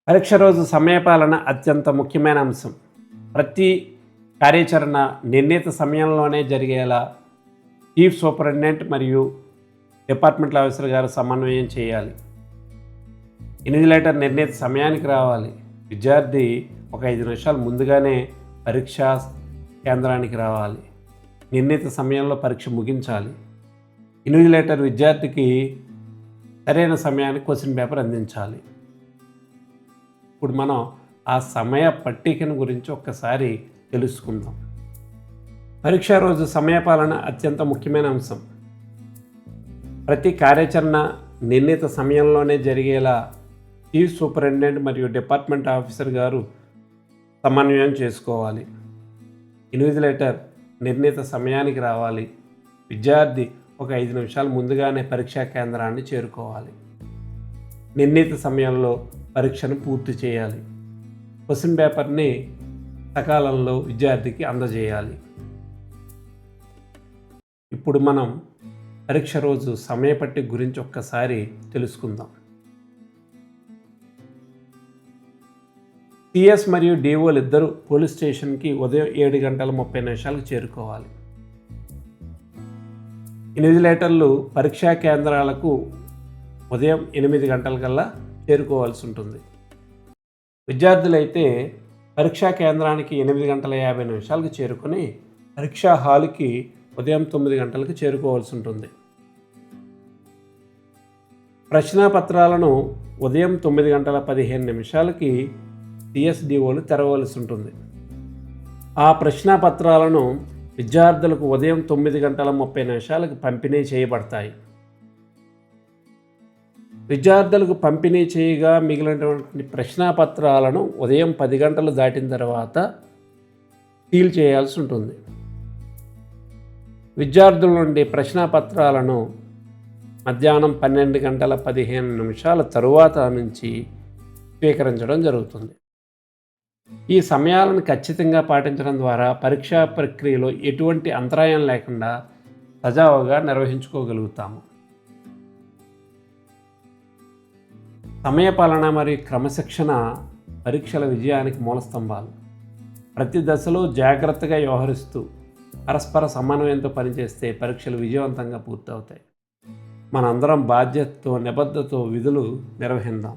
పరీక్ష రోజు సమయపాలన అత్యంత ముఖ్యమైన అంశం. ప్రతి కార్యాచరణ నిర్ణీత సమయంలోనే జరిగేలా చీఫ్ సూపరింటెండెంట్ మరియు డిపార్ట్మెంటల్ ఆఫీసర్ గారు సమన్వయం చేయాలి. ఇన్విజిలేటర్ నిర్ణీత సమయానికి రావాలి. విద్యార్థి ఒక 5 నిమిషాలు ముందుగానే పరీక్షా కేంద్రానికి రావాలి. నిర్ణీత సమయంలో పరీక్ష ముగించాలి. ఇన్విజిలేటర్ విద్యార్థికి సరైన సమయానికి క్వశ్చన్ పేపర్ అందించాలి. ఇప్పుడు మనం ఆ సమయ పట్టికను గురించి ఒక్కసారి తెలుసుకుందాం. పరీక్షా రోజు సమయపాలన అత్యంత ముఖ్యమైన అంశం. ప్రతి కార్యాచరణ నిర్ణీత సమయంలోనే జరిగేలా చీఫ్ సూపరింటెండెంట్ మరియు డిపార్ట్మెంట్ ఆఫీసర్ గారు సమన్వయం చేసుకోవాలి. ఇన్విజిలేటర్ నిర్ణీత సమయానికి రావాలి. విద్యార్థి ఒక 5 నిమిషాలు ముందుగానే పరీక్షా కేంద్రాన్ని చేరుకోవాలి. నిర్ణీత సమయంలో పరీక్షను పూర్తి చేయాలి. క్వశ్చన్ పేపర్ని సకాలంలో విద్యార్థికి అందజేయాలి. ఇప్పుడు మనం పరీక్ష రోజు సమయపట్టిక గురించి ఒక్కసారి తెలుసుకుందాం. సిఎస్ మరియు డిఓలు ఇద్దరు పోలీస్ స్టేషన్కి ఉదయం 7:30 చేరుకోవాలి. ఇన్విజిలేటర్లు పరీక్షా కేంద్రాలకు ఉదయం 8 గంటలకల్లా చేరుకోవాల్సి ఉంటుంది. విద్యార్థులైతే పరీక్షా కేంద్రానికి 8:50 చేరుకొని పరీక్షా హాలుకి ఉదయం 9 గంటలకు చేరుకోవాల్సి ఉంటుంది. ప్రశ్నాపత్రాలను ఉదయం 9:15 సిఎస్డిఓలు తెరవలసి ఉంటుంది. ఆ ప్రశ్నాపత్రాలను విద్యార్థులకు ఉదయం 9:30 పంపిణీ చేయబడతాయి. విద్యార్థులకు పంపిణీ చేయగా మిగిలినటువంటి ప్రశ్నాపత్రాలను ఉదయం 10 గంటలు దాటిన తర్వాత సీల్ చేయాల్సి ఉంటుంది. విద్యార్థుల నుండి ప్రశ్నాపత్రాలను మధ్యాహ్నం 12:15 తరువాత నుంచి స్వీకరించడం జరుగుతుంది. ఈ సమయాలను ఖచ్చితంగా పాటించడం ద్వారా పరీక్షా ప్రక్రియలో ఎటువంటి అంతరాయం లేకుండా సజావుగా నిర్వహించుకోగలుగుతాము. సమయపాలన మరియు క్రమశిక్షణ పరీక్షల విజయానికి మూలస్తంభాలు. ప్రతి దశలో జాగ్రత్తగా వ్యవహరిస్తూ పరస్పర సమన్వయంతో పనిచేస్తే పరీక్షలు విజయవంతంగా పూర్తవుతాయి. మనందరం బాధ్యతతో నిబద్ధతతో విధులు నిర్వహిద్దాం.